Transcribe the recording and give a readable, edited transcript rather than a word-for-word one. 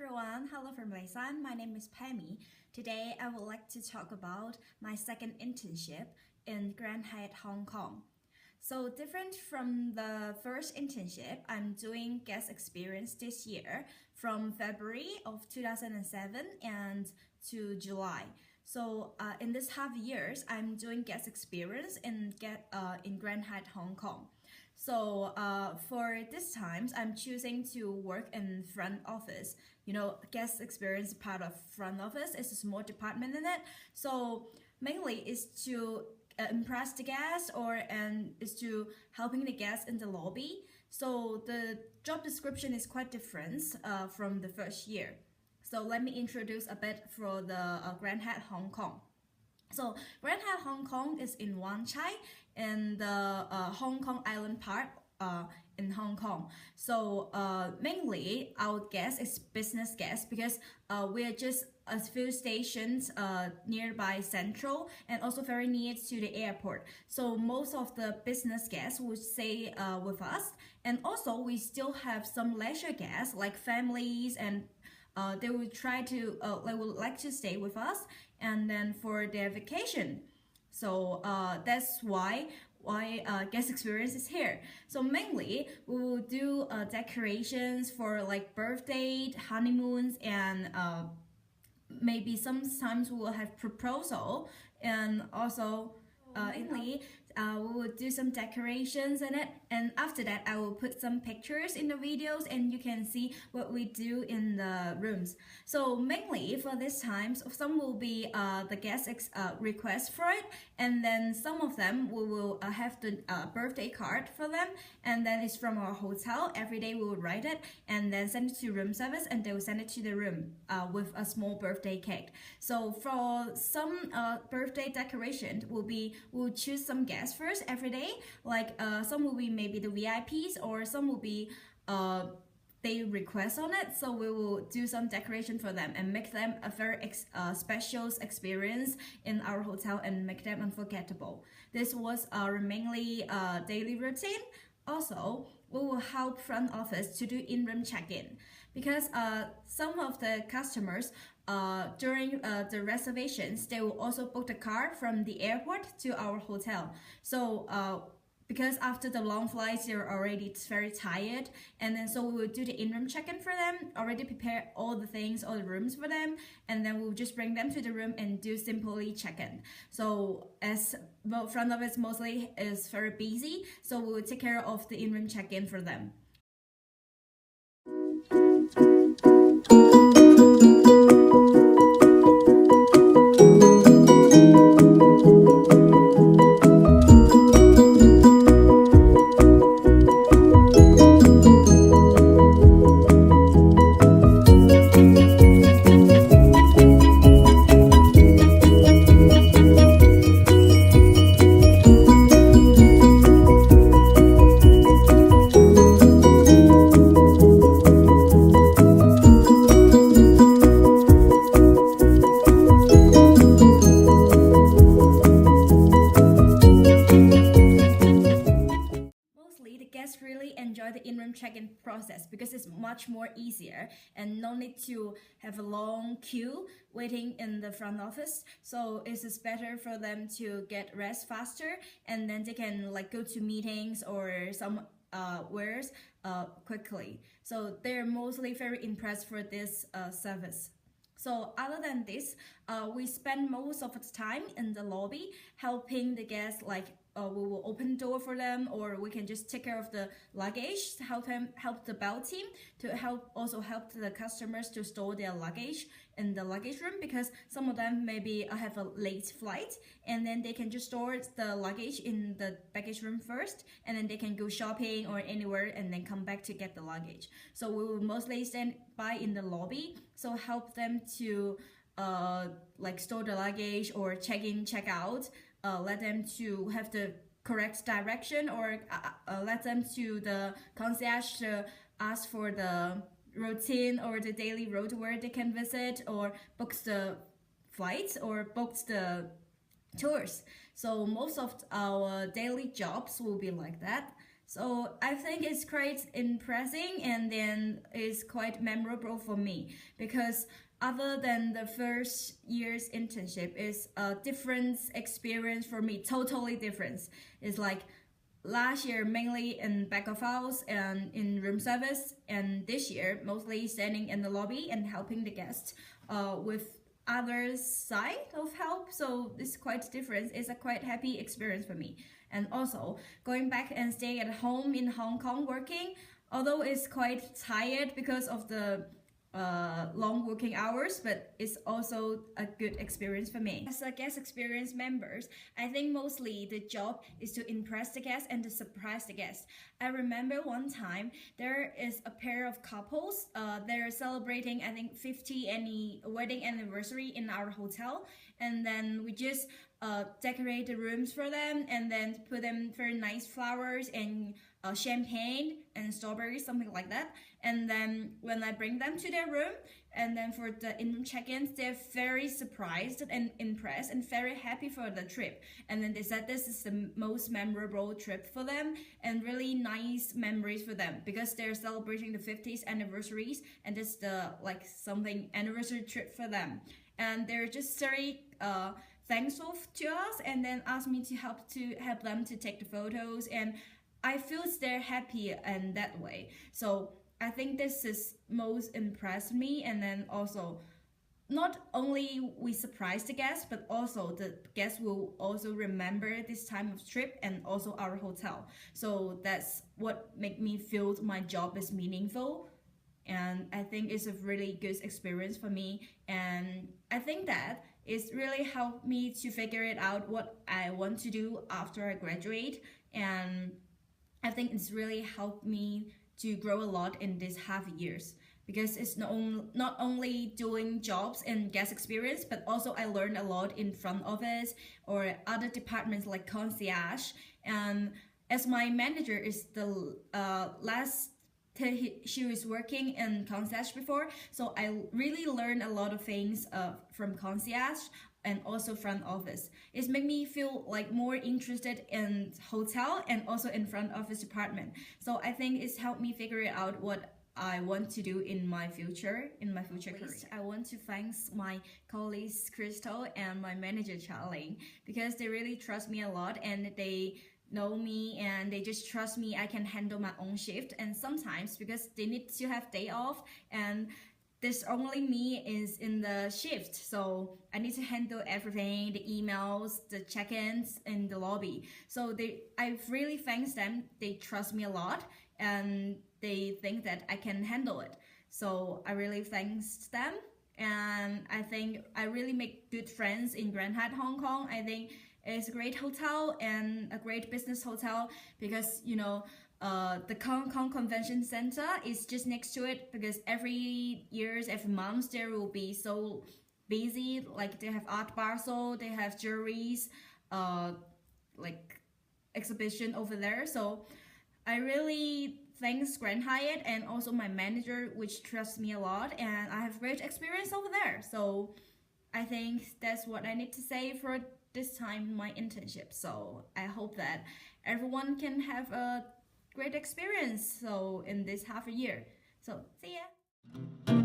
everyone, hello from Malaysia. My name is Pammy. Today I would like to talk about my second internship in Grand Hyatt Hong Kong. So different from the first internship, I'm doing guest experience this year from February of 2007 and to July. So in this half years, I'm doing guest experience in Grand Hyatt Hong Kong. So for this times, I'm choosing to work in front office. You know, guest experience part of front office is a small department in it. So mainly is to impress the guests and is to helping the guests in the lobby. So the job description is quite different from the first year. So let me introduce a bit for the Grand Hyatt Hong Kong. So Grand Hyatt Hong Kong is in Wan Chai in the Hong Kong Island part in Hong Kong. So mainly our guest is business guests because we are just a few stations nearby Central and also very near to the airport. So most of the business guests would stay with us, and also we still have some leisure guests like families and they would they would like to stay with us and then for their vacation. So that's why guest experience is here. So mainly we will do decorations for like birthday, honeymoons, and maybe sometimes we will have proposal, and also mainly we will do some decorations in it, and after that I will put some pictures in the videos and you can see what we do in the rooms. So mainly for this time, some will be the guest request for it, and then some of them we will have the birthday card for them, and then it's from our hotel. Every day we will write it and then send it to room service, and they will send it to the room with a small birthday cake. So for some birthday decoration, we'll choose some guests first every day. Like some will be maybe the VIPs, or some will be they request on it. So we will do some decoration for them and make them a very special experience in our hotel and make them unforgettable. This was our mainly daily routine. Also, we will help front office to do in-room check-in because some of the customers during the reservations, they will also book the car from the airport to our hotel. So because after the long flights, they're already very tired, and then so we will do the in-room check-in for them, already prepare all the things, all the rooms for them, and then we'll just bring them to the room and do simply check-in. So as well, front office mostly is very busy, so we will take care of the in-room check-in for them. Guests really enjoy the in-room check-in process because it's much more easier and no need to have a long queue waiting in the front office. So it's better for them to get rest faster, and then they can like go to meetings or some wheres quickly. So they're mostly very impressed for this service. So other than this, we spend most of the time in the lobby helping the guests, like we will open door for them, or we can just take care of the luggage, help the bell team to help the customers to store their luggage in the luggage room, because some of them maybe have a late flight, and then they can just store the luggage in the baggage room first, and then they can go shopping or anywhere and then come back to get the luggage. So we will mostly stand by in the lobby, so help them to like store the luggage or check in, check out, let them to have the correct direction, or let them to the concierge to ask for the routine or the daily road where they can visit, or books the flights or books the tours. So most of our daily jobs will be like that. So I think it's quite impressive and then it's quite memorable for me because other than the first year's internship is a different experience for me, totally different. It's like last year mainly in back of house and in room service, and this year mostly standing in the lobby and helping the guests with other side of help. So it's quite different. It's a quite happy experience for me. And also going back and staying at home in Hong Kong working, although it's quite tired because of the long working hours, but it's also a good experience for me. As a guest experience members, I think mostly the job is to impress the guests and to surprise the guests. I remember one time there is a pair of couples, they're celebrating I think 50 wedding anniversary in our hotel, and then we just decorate the rooms for them and then put them very nice flowers and champagne and strawberries, something like that. And then when I bring them to their room, and then for the in check-ins, they're very surprised and impressed and very happy for the trip. And then they said this is the most memorable trip for them and really nice memories for them because they're celebrating the 50th anniversaries, and this is the like something anniversary trip for them. And they're just very thankful to us, and then asked me to help them to take the photos, and I feel they're happy in that way. So I think this is most impressed me, and then also not only we surprise the guests, but also the guests will also remember this time of trip and also our hotel. So that's what make me feel my job is meaningful, and I think it's a really good experience for me. And I think that it's really helped me to figure it out what I want to do after I graduate, and I think it's really helped me to grow a lot in these half years because it's not only doing jobs and guest experience, but also I learned a lot in front office or other departments like concierge. And as my manager is the she was working in concierge before, so I really learned a lot of things from concierge and also front office. It's made me feel like more interested in hotel and also in front office department. So I think it's helped me figure it out what I want to do in my future career. I want to thank my colleagues Crystal and my manager Charlie because they really trust me a lot, and they know me and they just trust me I can handle my own shift. And sometimes because they need to have day off and there's only me is in the shift, so I need to handle everything, the emails, the check-ins in the lobby. So I really thank them. They trust me a lot and they think that I can handle it. So I really thank them, and I think I really make good friends in Grand Hyatt Hong Kong. I think it's a great hotel and a great business hotel because the Hong Kong Convention Center is just next to it, because every month there will be so busy. Like they have art basel, they have jewelries, like exhibition over there. So I really thanks Grand Hyatt and also my manager, which trusts me a lot, and I have great experience over there. So I think that's what I need to say for this time my internship. So I hope that everyone can have a great experience so in this half a year. So see ya.